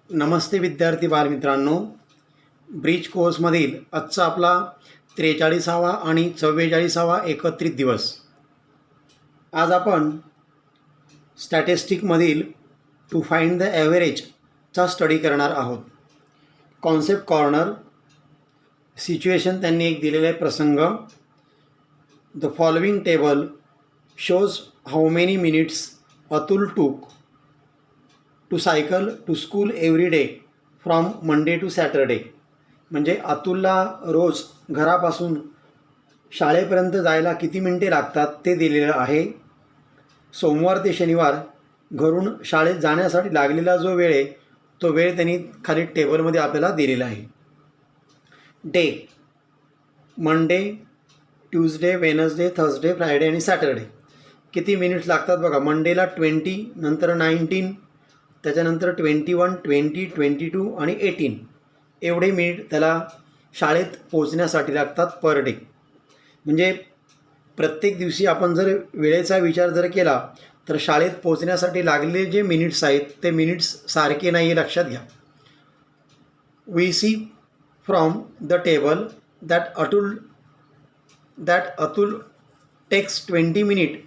नमस्ते विद्यार्थी बालमित्रांनो, ब्रिज कोर्समधील आजचा आपला 43वा आणि 44वा एकत्रित दिवस. आज आपण स्टॅटिस्टिकमधील टू फाइंड द ॲव्हरेजचा स्टडी करणार आहोत. Concept corner. सिच्युएशन त्यांनी एक दिलेला आहे प्रसंग. The following table shows how many minutes Atul took to cycle to school every day from Monday to Saturday. म्हणजे अतुलला रोज घरापासून शाळेपर्यंत जायला किती मिनिटे लागतात ते दिलेलं आहे. सोमवार ते शनिवार घरून शाळेत जाण्यासाठी लागलेला जो वेळ आहे तो वेळ त्यांनी खाली टेबलमध्ये आपल्याला दिलेला आहे. Day Monday, Tuesday, Wednesday, Thursday, Friday आणि सॅटरडे. किती मिनिट्स लागतात बघा. मंडेला 20, नंतर 19, त्याच्यानंतर 21, 20, 22 आणि 18 एवढे मिनिट त्याला शाळेत पोचण्यासाठी लागतात पर डे. म्हणजे प्रत्येक दिवशी आपण जर वेळेचा विचार जर केला तर शाळेत पोचण्यासाठी लागलेले जे मिनिट्स आहेत ते मिनिट्स सारखे नाही, लक्षात घ्या. We see from the table that Atul takes 20 minute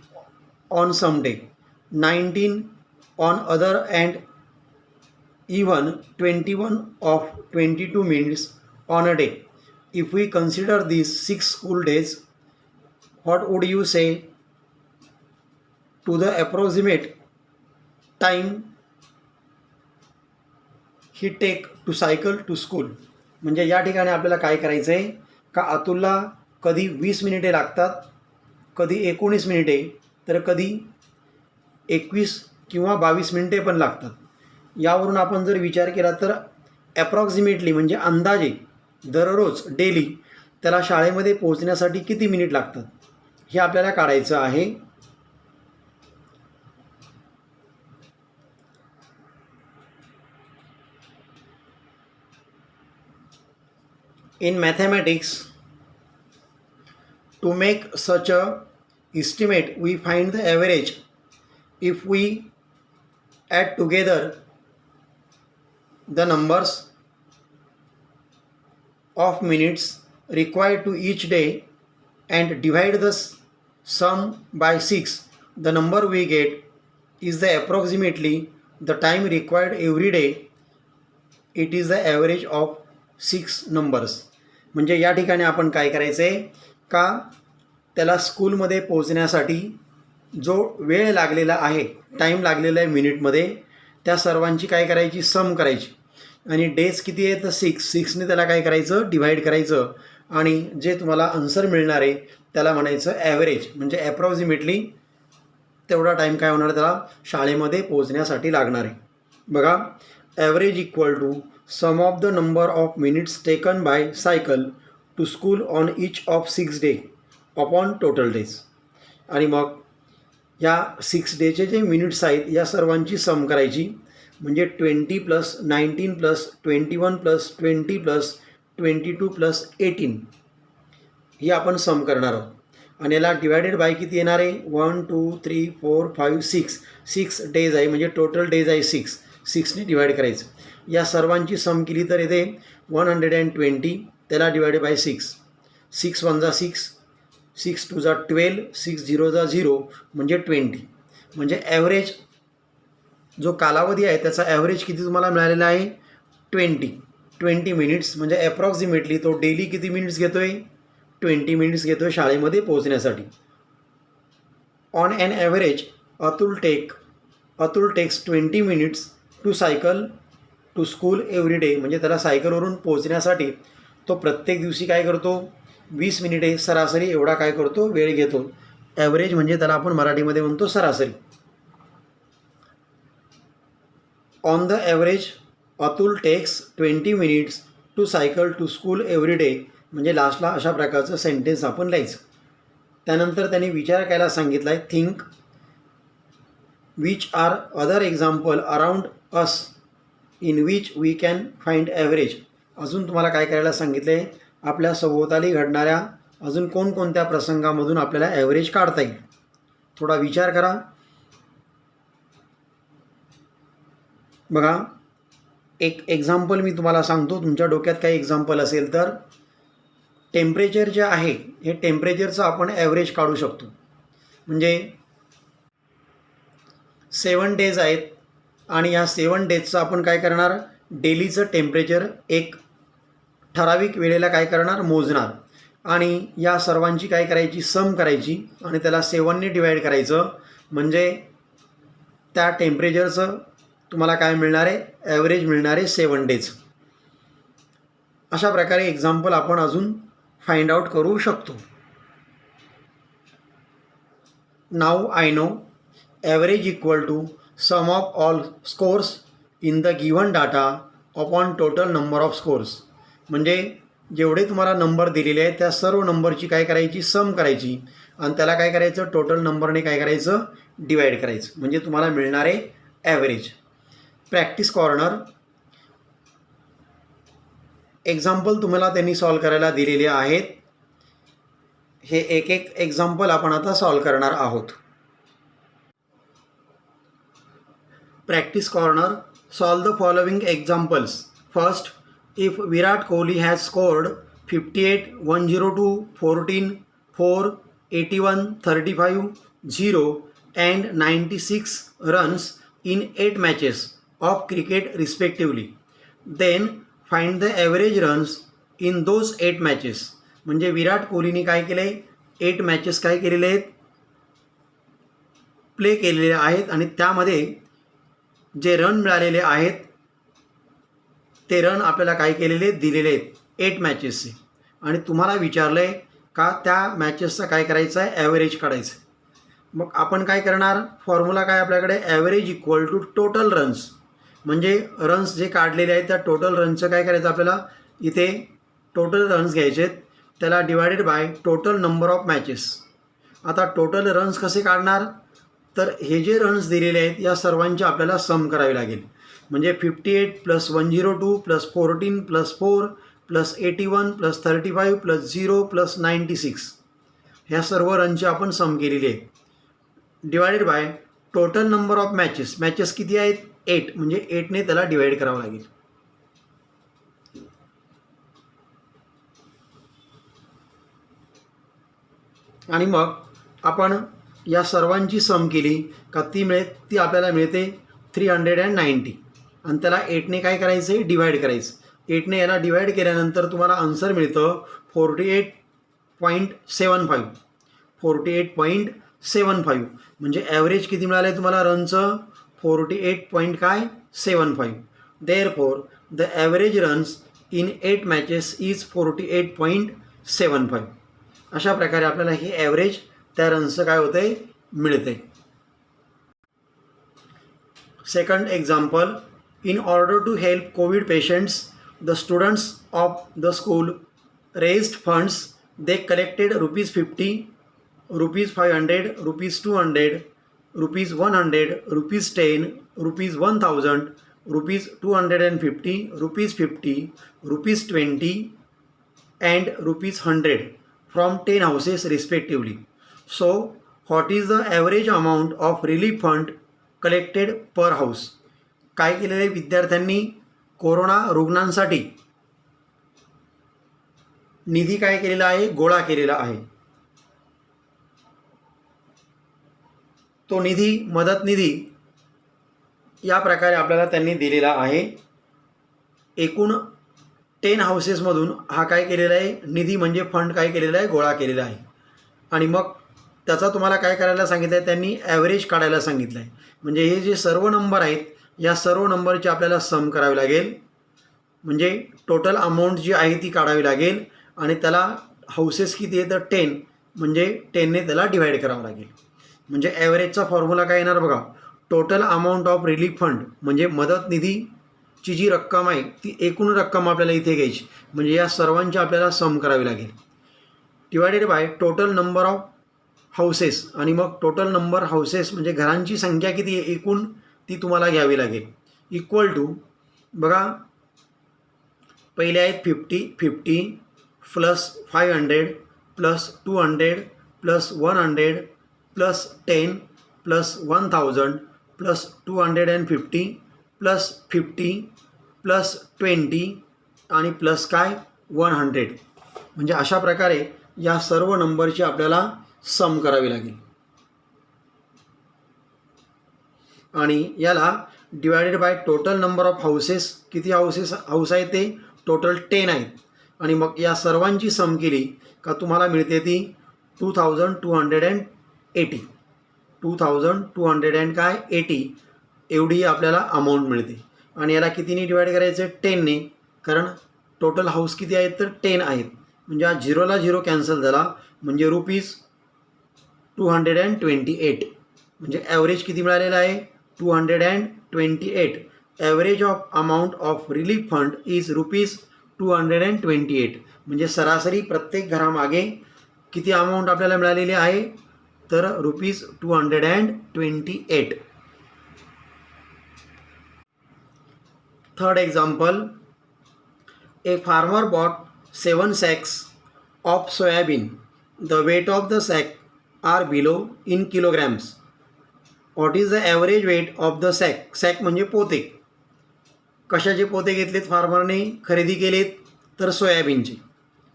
on some day, 19 on other and even 21 of 22 minutes on a day. If we consider these 6 school days, what would you say to the approximate time he take to cycle to school? म्हणजे या ठिकाणी आपल्याला काय करायचं आहे का अतुलला कधी 20 मिनिटे लागतात, कधी 19 मिनिटे, तर कधी 21 किंवा 22 मिनिटे पण लागतात. यावरून आपण जर विचार केला तर ॲप्रॉक्सिमेटली म्हणजे अंदाजे दररोज डेली त्याला शाळेमध्ये पोहोचण्यासाठी किती मिनिट लागतात हे आपल्याला काढायचं आहे. In mathematics to make such a estimate we find the average if we add together the numbers of minutes required to each day and divide the sum by 6. The number we get is the approximately the time required every day. It is the average of 6 numbers. म्हणजे या ठिकाणी आपण काय करायचं आहे का त्याला स्कूलमध्ये पोहोचण्यासाठी जो वेळ लागलेला आहे, टाईम लागलेला आहे मिनिटमध्ये, त्या सर्वांची काय करायची, सम करायची. आणि डेज किती आहे तर 6ने त्याला काय करायचं, डिवाईड करायचं. आणि जे तुम्हाला आन्सर मिळणार आहे त्याला म्हणायचं ॲव्हरेज. म्हणजे ॲप्रॉक्सिमेटली तेवढा टाईम काय होणार त्याला शाळेमध्ये पोहोचण्यासाठी लागणार आहे. बघा, average equal to sum of the number of minutes taken by cycle to school on each of 6 day upon total days. आणि मग या 6 डेचे जे मिनिट्स आहेत या सर्वांची सम करायची. म्हणजे 20 + 19 + 21 + 20 + 22 + 18 ही आपण सम करणार आहोत. आणि याला डिवायडेड बाय किती येणार आहे, 1 2 3 4 5 6 डेज आहे. म्हणजे टोटल डेज आहे 6ने डिवाईड करायचं. या सर्वांची सम केली तर येते 120. त्याला डिवायडेड बाय 6. 6 1 जा 6, 6 2 जा 12, 6 0 जा 0 म्हणजे 20. म्हणजे ॲव्हरेज जो कालावधी आहे त्याचा ॲव्हरेज किती तुम्हाला मिळालेला आहे, 20 मिनिट्स. म्हणजे ॲप्रॉक्सिमेटली तो डेली किती मिनिट्स घेतो आहे, 20 मिनिट्स घेतो आहे शाळेमध्ये पोहोचण्यासाठी. On an average Atul takes 20 minutes to cycle to school every day. म्हणजे त्याला सायकलवरून पोहोचण्यासाठी तो प्रत्येक दिवशी काय करतो, 20 मिनिटे सरासरी एवढा काय करतो, वेळ घेतो. ॲव्हरेज म्हणजे त्याला आपण मराठीमध्ये म्हणतो सरासरी. On the average Atul takes 20 minutes to cycle to school every day. म्हणजे लास्टला अशा प्रकारचं सेंटेन्स आपण लिहायचं. त्यानंतर त्यांनी विचार करायला सांगितला आहे, think which are other example around us in which we can find average. अजून तुम्हाला काय करायला सांगितलं आहे, आपल्या सभोवताली घडणाऱ्या अजून कोणकोणत्या प्रसंगामधून आपल्याला ॲव्हरेज काढता येईल. थोडा विचार करा. बघा, एक एक्झाम्पल मी तुम्हाला सांगतो, तुमच्या डोक्यात काही एक्झाम्पल असेल तर. टेम्परेचर जे आहे हे टेम्परेचरचं आपण ॲव्हरेज काढू शकतो. म्हणजे 7 डेज आहेत आणि या 7 डेजचं आपण काय करणार, डेलीचं टेम्परेचर एक ठराविक वेळेला काय करणार, मोजणार आणि या सर्वांची काय करायची, सम करायची आणि त्याला 7ने डिवाईड करायचं. म्हणजे त्या टेम्परेचरचं तुम्हाला काय मिळणार आहे, ॲव्हरेज मिळणार आहे 7 डेज. अशा प्रकारे एक्झाम्पल आपण अजून फाइंड आउट करू शकतो. Now I know average equal to sum of all scores in the given data upon total number of scores. म्हणजे जेवढे तुम्हाला नंबर दिलेले आहेत त्या सर्व नंबरची काय करायची, सम करायची आणि त्याला काय करायचं, टोटल नंबरने काय करायचं, डिवाईड करायचं. म्हणजे तुम्हाला मिळणार आहे ॲव्हरेज. Practice corner. एक्झाम्पल तुम्हाला त्यांनी सॉल्व करायला दिलेले आहेत. हे एक एक एक्झाम्पल आपण आता सॉल्व करणार आहोत. Practice corner. Solve the following examples. First, if Virat Kohli has scored 58, 102, 14, 4, 81, 35, 0 and 96 runs in 8 matches of cricket respectively, then find the average runs in those 8 matches. म्हणजे विराट कोहलीने काय केले, 8 मॅचेस काय केलेले आहेत, प्ले केलेले आहेत आणि त्यामध्ये जे रन मिळालेले आहेत ते रन आपल्याला काय केलेले, दिलेले आहेत 8 मॅचेसचे. आणि तुम्हाला विचारलं आहे का त्या मॅचेसचा काय करायचं आहे, ॲव्हरेज काढायचं. मग आपण काय करणार, फॉर्म्युला काय आपल्याकडे, average equal to total runs. म्हणजे रन्स जे काढलेले आहेत त्या टोटल रन्सचं काय करायचं आपल्याला, इथे टोटल रन्स घ्यायचे आहेत, त्याला divided by total number of matches. आता टोटल रन्स कसे काढणार, तर हे जे रन्स दिलेले आहेत या सर्वांची आपल्याला सम करावी लागेल. म्हणजे 58 + 102 + 14 + 4 + 81 + 35 + 0 + 96 ह्या सर्व रनची आपण सम केलेली आहे. Divided by total number of matches. Matches किती आहेत, 8. म्हणजे 8ने त्याला डिवाईड करावं लागेल. आणि मग आपण या सर्वांची सम केली का ती आपल्याला मिळते 390 आणि त्याला 8ने काय करायचं आहे, डिवाईड करायचं. 8ने याला डिवाईड केल्यानंतर तुम्हाला आन्सर मिळतं 48.75. 48.75 म्हणजे ॲव्हरेज किती मिळालं आहे तुम्हाला रनचं, 48.75. Therefore the average runs in 8 matches is 48.75. अशा प्रकारे आपल्याला हे ॲव्हरेज त्या रन्सचं काय होतं आहे, मिळते. Second example. In order to help COVID patients, the students of the school raised funds. They collected ₹50, ₹500, ₹200, ₹100, ₹10, ₹1000, ₹250, ₹50, ₹20 and ₹100 from 10 houses respectively. So, what is the average amount of relief fund collected per house? काय केलेले विद्यार्थ्यांनी corona रुग्णांसाठी निधी काय केलेला आहे, गोळा केलेला आहे. तो निधी, मदत निधी या प्रकारे आपल्याला त्यांनी दिलेला आहे. एकूण 10 हाऊसेसमधून हा काय केलेला आहे, निधी म्हणजे फंड काय केलेला आहे, गोळा केलेला आहे. आणि मग त्याचा तुम्हाला काय करायला सांगितलं आहे, त्यांनी ॲव्हरेज काढायला सांगितलं आहे. म्हणजे हे जे सर्व नंबर आहेत या सर्व नंबरची आपल्याला सम करावी लागेल. म्हणजे टोटल अमाऊंट जी आहे ती काढावी लागेल आणि त्याला हाऊसेस किती आहे तर 10 म्हणजे 10ने त्याला डिवाईड करावं लागेल. म्हणजे ॲव्हरेजचा फॉर्म्युला काय येणार बघा, total amount of relief fund म्हणजे मदत निधीची जी रक्कम आहे ती एकूण रक्कम आपल्याला इथे घ्यायची. म्हणजे या सर्वांची आपल्याला सम करावी लागेल. Divided by total number of houses. आणि मग टोटल नंबर हाऊसेस म्हणजे घरांची संख्या किती आहे एकूण ती तुम्हाला घ्यावी लागेल. इक्वल टू बघा, पहिले आहेत 50 plus 500 plus 200 plus 100 plus 10 plus 1000 plus 250 plus 50 +20 आणि प्लस काय 100. म्हणजे अशा प्रकारे या सर्व नंबरची आपल्याला सम करावी लागेल आणि याला divided by total number of houses. किती हाऊस आहेत ते टोटल 10 आहेत आणि मग या सर्वांची सम केली का तुम्हाला मिळते ती 2280. 2280 एवढी आपल्याला अमाऊंट मिळते आणि याला कितीने डिवाईड करायचं 10ने, कारण टोटल हाऊस किती आहेत तर 10 आहेत. म्हणजे हा 0ला 0 कॅन्सल झाला म्हणजे ₹228. म्हणजे ॲव्हरेज किती मिळालेला आहे 228. Average of amount of relief fund is ₹228. म्हणजे सरासरी प्रत्येक घरामागे किती अमाऊंट आपल्याला मिळालेली आहे तर ₹228. Third example, a farmer bought 7 sacks of soybean. The weight of the sack are below in kilograms. What is the average weight of the sack? Sack म्हणजे पोते. कशाचे पोते घेतलेत फार्मरने, खरेदी केलेत तर सोयाबीनचे.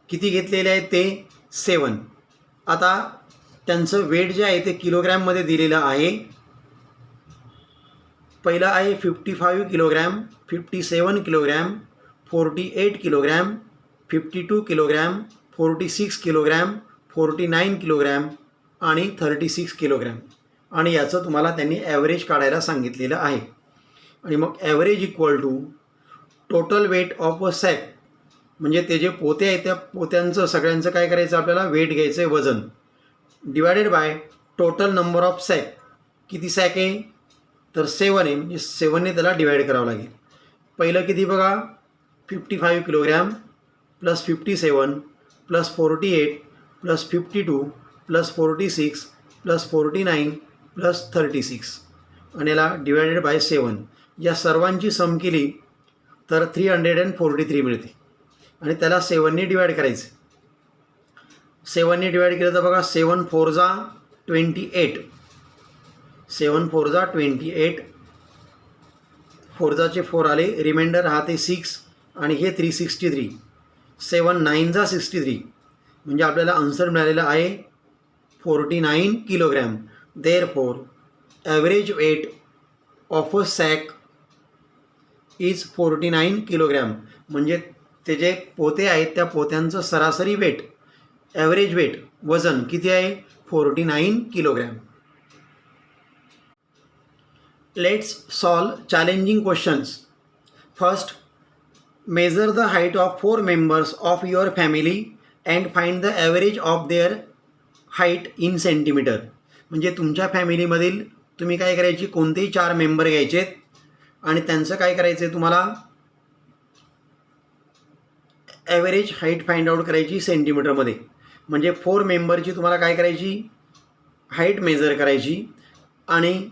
किती घेतलेले आहेत ते 7. आता त्यांचं वेट जे आहे ते किलोग्रॅममध्ये दिलेलं आहे. पहिलं आहे 55 kilogram, 57 kilogram, 48 kilogram, 52 kilogram, 46 kilogram, 49 kilogram आणि 36 किलोग्रॅम. आणि याचं तुम्हाला त्यांनी ॲव्हरेज काढायला सांगितलेलं आहे. आणि मग average equal to total weight of a sack, म्हणजे ते जे पोते आहेत त्या पोत्यांचं सगळ्यांचं काय करायचं आपल्याला वेट घ्यायचं आहे वजन, divided by total number of sack. किती सॅक आहे तर 7 आहे म्हणजे 7ने त्याला डिवाईड करावं लागेल. पहिलं किती बघा 55 kilogram plus 57 plus 48 plus 52 plus 46 plus 49 plus 36 आणि याला डिवायडेड बाय 7. या सर्वांची सम केली तर 343 मिळते आणि त्याला 7ने डिवाईड करायचं. 7ने डिवाईड केलं तर बघा 7 4 जा 28, 7 4 जा 28, 4 जाचे 4 आले, रिमाइंडर राहते 6 आणि हे 363. 7 9 जा 63 म्हणजे आपल्याला आन्सर मिळालेला आहे 49 kilogram. Therefore average weight of a sack is 49 kilogram. म्हणजे ते जे पोते आहेत त्या पोत्यांचं सरासरी वेट, ॲव्हरेज वेट वजन किती आहे 49 kilogram. Let's solve challenging questions. First, measure the height of 4 members of your family and find the average of their height in centimeter. म्हणजे तुमच्या फॅमिलीमधील तुम्ही काय करायची, कोणतेही 4 मेंबर घ्यायचे आणि त्यांचं काय करायचं आहे तुम्हाला ॲव्हरेज हाईट फाइंड आउट करायची सेंटीमीटरमध्ये. म्हणजे 4 मेंबरची तुम्हाला काय करायची हाईट मेजर करायची आणि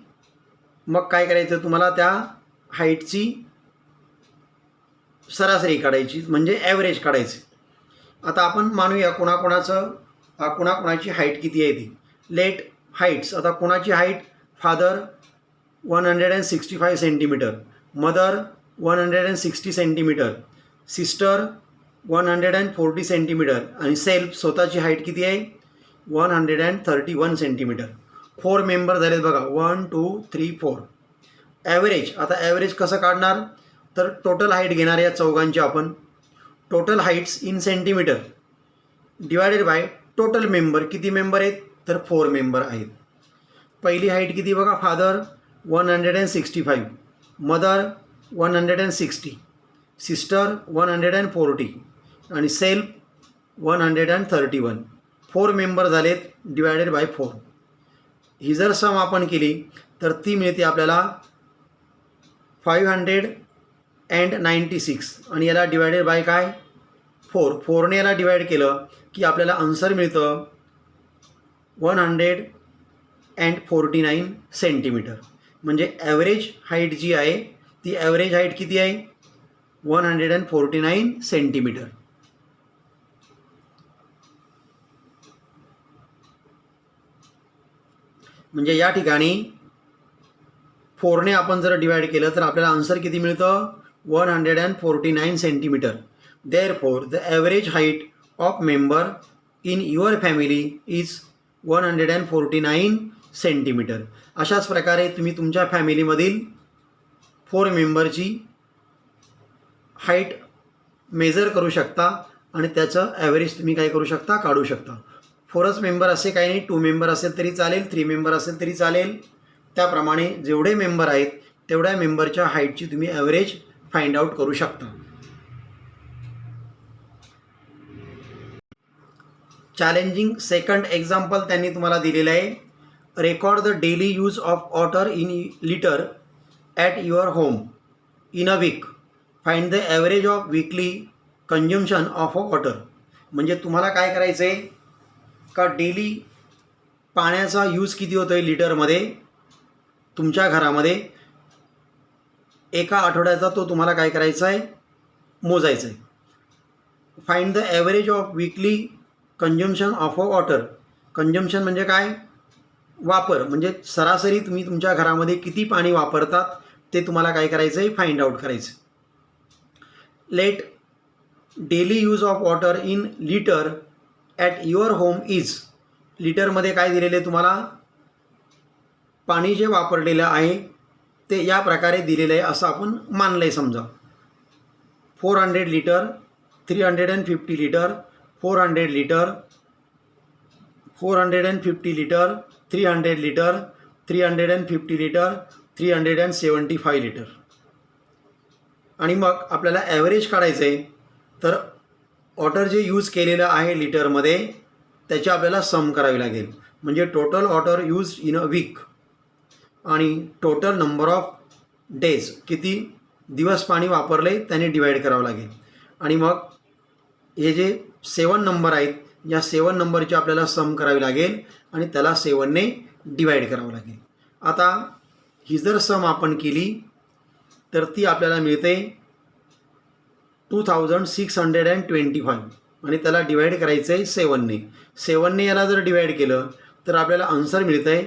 मग काय करायचं तुम्हाला त्या हाईटची सरासरी काढायची म्हणजे ॲव्हरेज काढायची. आता आपण मानूया कोणाची हाईट किती आहे ती. Let heights. आता कोणाची height father 165 centimetre, mother 160 centimetre, sister 140 centimetre आणि सेल्फ स्वतःची हाईट किती आहे 131 सेंटीमीटर. 4 मेंबर झालेत बघा 1 2 3 4. ॲव्हरेज. आता ॲव्हरेज कसं काढणार तर टोटल हाईट घेणार या चौघांची आपण. Total heights in centimetre divided by total member. किती मेंबर आहेत तर 4 मेंबर आहेत. पहिली हाईट किती बघा फादर 165, मदर 160, सिस्टर 140 आणि सेल्फ 131. 4 मेंबर झालेत डिवायडेड बाय 4. ही जर सम आपण केली तर ती मिळते आपल्याला 596 आणि याला डिवायडेड बाय काय 4. 4ने याला डिवाइड केलं की आपल्याला आन्सर मिळतं 149 सेंटीमीटर. म्हणजे ॲव्हरेज हाईट जी आहे ती ॲव्हरेज हाईट किती आहे 149 सेंटीमीटर. म्हणजे या ठिकाणी 4ने आपण जर डिवाइड केलं तर आपल्याला आन्सर किती मिळतं 149 centimeter. Therefore, the average height of member in your family is 149 centimeter. अशाच प्रकारे तुम्ही तुमच्या फॅमिलीमधील 4 मेंबरची हाईट मेजर करू शकता आणि त्याचं ॲव्हरेज तुम्ही काय करू शकता, काढू शकता. 4च मेंबर असे काही नाही, 2 मेंबर असेल तरी चालेल, 3 मेंबर असेल तरी चालेल. त्याप्रमाणे जेवढे मेंबर आहेत तेवढ्या मेंबरच्या हाईटची तुम्ही ॲव्हरेज फाइंड आउट करू शकता. चॅलेंजिंग सेकंड एक्झाम्पल त्यांनी तुम्हाला दिलेलं आहे. Record the daily use of water in litre at your home in a week. Find the average of weekly consumption of water. म्हणजे तुम्हाला काय करायचं आहे का, डेली पाण्याचा यूज किती होतो आहे लिटरमध्ये तुमच्या घरामध्ये, एका आठवड्याचा तो तुम्हाला काय करायचा आहे, मोजायचा आहे. Find the average of weekly consumption of water. Consumption म्हणजे काय, वापर, म्हणजे सरासरी तुम्ही तुमच्या घरामध्ये किती पाणी वापरतात ते तुम्हाला काय करायचं आहे, फाइंड आउट करायचं. Let daily use of water in litre at your home is. लिटरमध्ये काय दिलेले तुम्हाला, पाणी जे वापरलेलं आहे ते या प्रकारे दिलेलं आहे असं आपण मानलं आहे. समजा 400 litre, 350 litre, 400 litre, 450 litre, 300 litre, 350 litre, 375 litre. आणि मग आपल्याला ॲव्हरेज काढायचं आहे. तर वॉटर जे यूज केलेलं आहे लिटरमध्ये त्याची आपल्याला सम करावी लागेल. म्हणजे total water use in a week आणि टोटल नंबर ऑफ डेज, किती दिवस पाणी वापरले त्याने डिवाईड करावं लागेल. आणि मग हे जे 7 नंबर आहेत या 7 नंबरची आपल्याला सम करावी लागेल आणि त्याला 7ने डिवाईड करावं लागेल. आता ही जर सम आपण केली तर ती आपल्याला मिळते 2625 आणि त्याला डिवाईड करायचं आहे 7ने. 7ने याला जर डिवाईड केलं तर आपल्याला आन्सर मिळतं आहे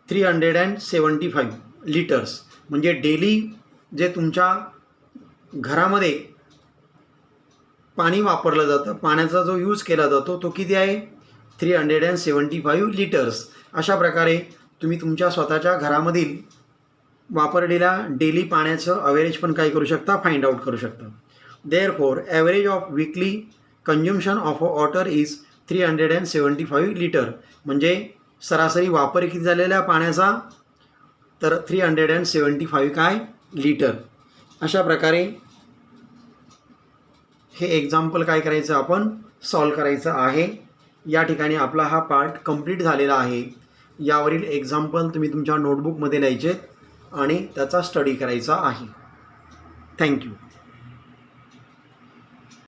375 लिटर्स. म्हणजे डेली जे तुमच्या घरामध्ये पाणी वापरलं जातं, पाण्याचा जो यूज केला जातो तो किती आहे, 375 लिटर्स. अशा प्रकारे तुम्ही तुमच्या स्वतःच्या घरामधील वापरलेल्या डेली पाण्याचं ॲव्हरेज पण काय करू शकता, फाइंड आउट करू शकता. Therefore average of weekly consumption of water is 375 litre. म्हणजे सरासरी वापर किती झालेला पाण्याचा, तर 375 काय लिटर. अशा प्रकारे हे एक्झाम्पल काय करायचं, आपण सॉल्व करायचं आहे. या ठिकाणी आपला हा पार्ट कंप्लीट झालेला आहे. यावरील एक्झाम्पल तुम्ही तुमच्या नोटबुकमध्ये लिहायचे आणि त्याचा स्टडी करायचा आहे. थँक्यू.